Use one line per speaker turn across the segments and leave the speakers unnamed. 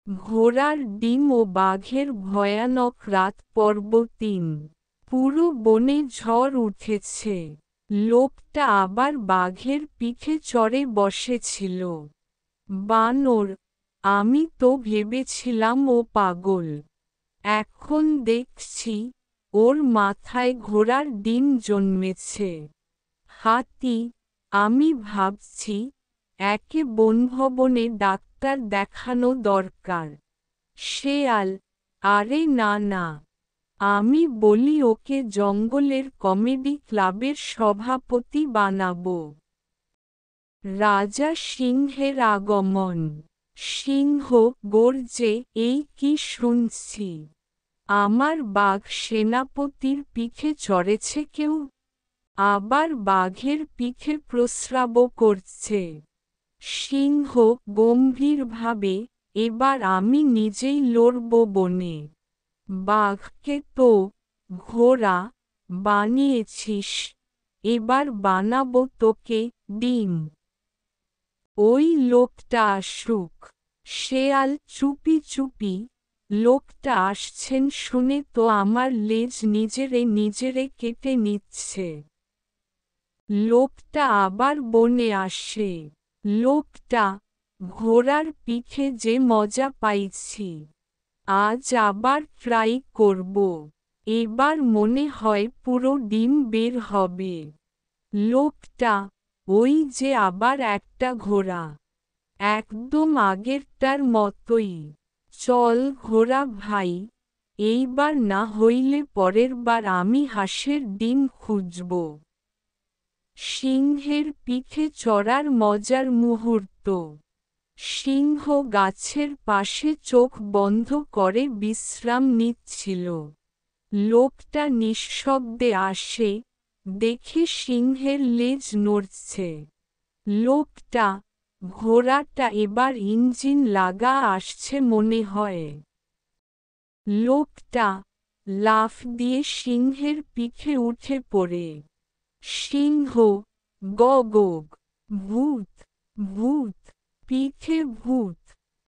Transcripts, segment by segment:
ঘোড়ার ডিম ও বাঘের ভয়ানক রাত পর্ব ৩। পুরো বনে ঝড় উঠেছে। লোকটা আবার বাঘের পিঠে চড়ে বসেছিল। বানর, আমি তো ভেবেছিলাম ও পাগল। এখন দেখছি ওর মাথায় ঘোড়ার ডিম জন্মেছে। হাতি, আমি ভাবছি একে বনভবনে ডাক্তার দেখানো দরকার। শেয়াল, আরে না না, আমি বলি ওকে জঙ্গলের কমেডি ক্লাবের সভাপতি বানাবো। রাজা সিংহের আগমন। সিংহ গর্জে, এই কি শুনছি? আমার বাঘ সেনাপতির পিঠে চড়েছে কেউ? আবার বাঘের পিঠে প্রস্রাব করছে। সিংহ গম্ভীরভাবে, এবার আমি নিজেই লড়ব বনে। বাঘকে তো ঘোড়া বানিয়েছিস, এবার বানাবো তোকে ডিম। ওই লোকটা আসুক। শেয়াল চুপি চুপি, লোকটা আসছেন শুনে তো আমার লেজ নিজেরে কেটে নিচ্ছে। লোকটা আবার বনে আসে। লোকটা, ঘোড়ার পিঠে যে মজা পাইছি, আজ আবার ট্রাই করব। এবার মনে হয় পুরো ডিম বের হবে। লোকটা, ওই যে আবার একটা ঘোড়া, একদম আগেরটার মতোই। চল ঘোড়া ভাই, এইবার না হইলে পরের বার আমি হাঁসের ডিম খুঁজব। সিংহের পিঠে চড়ার মজার মুহূর্ত। সিংহ গাছের পাশে চোখ বন্ধ করে বিশ্রাম নিচ্ছিল। লোকটা নিঃশব্দে আসে, দেখে সিংহের লেজ নড়ছে। লোকটা, ঘোড়াটা এবার ইঞ্জিন লাগা আসছে মনে হয়। লোকটা লাফ দিয়ে সিংহের পিঠে উঠে পড়ে। সিংহ গগগ, ভূত ভূত, পিঠে ভূত।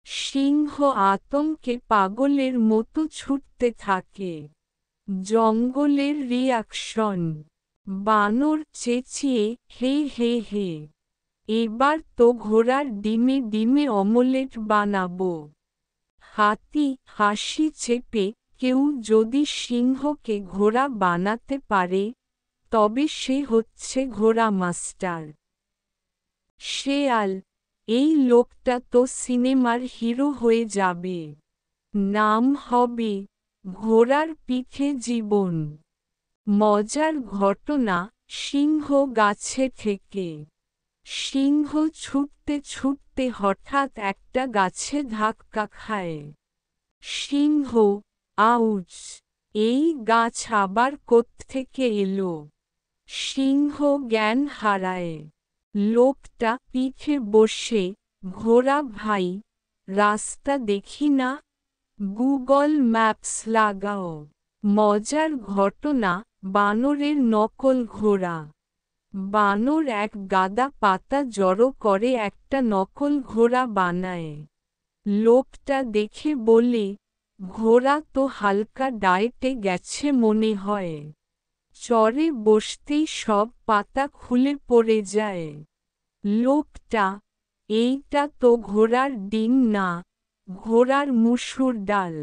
সিংহ আতঙ্কে পাগলের মতো ছুটতে থাকে। জঙ্গলের রিয়াকশন। বানর চেঁচিয়ে, হে হে হে, এবার তো ঘোড়ার ডিমে ডিমে অমলেট বানাবো। হাতি হাসি চেপে, কেউ যদি সিংহকে ঘোড়া বানাতে পারে, তবে সে হচ্ছে ঘোড়া মাস্টার। শেয়াল, এই লোকটা তো সিনেমার হিরো হয়ে যাবে। নাম হবে ঘোড়ার পিঠে জীবন। মজার ঘটনা, সিংহ গাছে থেকে। সিংহ ছুটতে ছুটতে হঠাৎ একটা গাছে ধাক্কা খায়। সিংহ, আউচ, এই গাছ আবার কোত্থেকে এলো? সিংহ জ্ঞান হারায়। লোকটা পিঠে বসে, ঘোড়া ভাই, রাস্তা দেখি না, গুগল ম্যাপস লাগাও। মজার ঘটনা, বানরের নকল ঘোড়া। বানর এক গাদা পাতা জড়ো করে একটা নকল ঘোড়া বানায়। লোকটা দেখে বলে, ঘোড়া তো হালকা ডায়েটে গেছে মনে হয়। চড়ে বসতেই সব পাতা খুলে পড়ে যায়। লোকটা, এইটা তো ঘোড়ার ডিম না, ঘোড়ার মুসুর ডাল।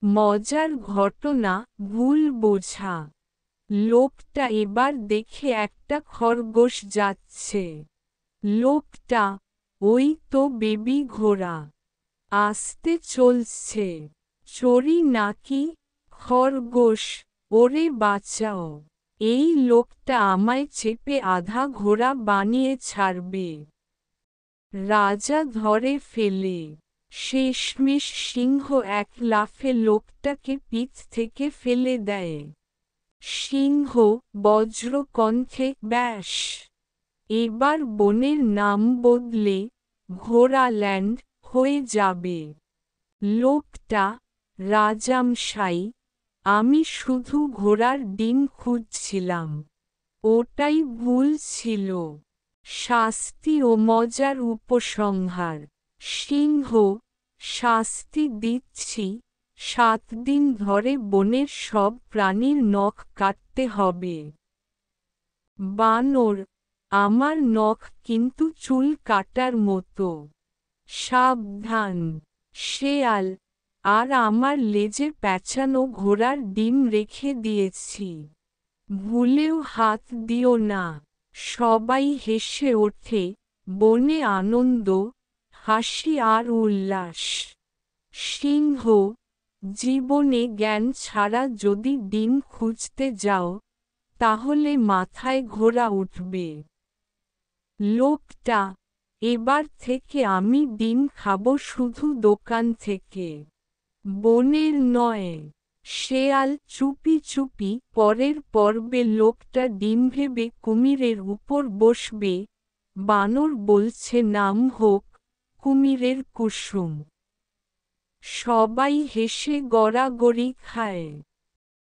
মজার ঘটনা, ভুল বোঝা। লোকটা এবার দেখে একটা খরগোশ যাচ্ছে। লোকটা, ওই তো বেবি ঘোড়া, আসতে চলছে। চড়ি নাকি? খরগোশ, ওরে বাঁচাও, এই লোকটা আমায় চেপে আধা ঘোড়া বানিয়ে ছাড়বে। রাজা ধরে ফেলে। শেষমেশ সিংহ এক লাফে লোকটাকে পিঠ থেকে ফেলে দেয়। সিংহ বজ্রকণ্ঠে, ব্যাস, এবার বনের নাম বদলে ঘোড়াল্যান্ড হয়ে যাবে। লোকটা, রাজামশাই, আমি শুধু ঘোড়ার ডিম খুঁজছিলাম, ওটাই ভুল ছিল। শাস্তি ও মজার উপসংহার। সিংহ, শাস্তি দিচ্ছি, 7 দিন ধরে বনের সব প্রাণীর নখ কাটতে হবে। বানর, আমার নখ কিন্তু চুল কাটার মতো। সাবধান। শেয়াল, আর আমার লেজে প্যাঁচানো ঘোড়ার ডিম রেখে দিয়েছি। ভুলেও হাত দিও না। সবাই হেসে ওঠে, বনে আনন্দ, হাসি আর উল্লাস। সিংহ, জীবনে জ্ঞান ছাড়া যদি ডিম খুঁজতে যাও, তাহলে মাথায় ঘোড়া উঠবে। লোকটা, এবার থেকে আমি ডিম খাবো শুধু দোকান থেকে, বনের নয়। শেয়াল চুপি চুপি পরের পর্বে লোকটা ডিম ভেবে কুমিরের উপর বসবে। বানর বলছে নাম হোক কুমিরের কুসুম। সবাই হেসে গড়াগড়ি খায়।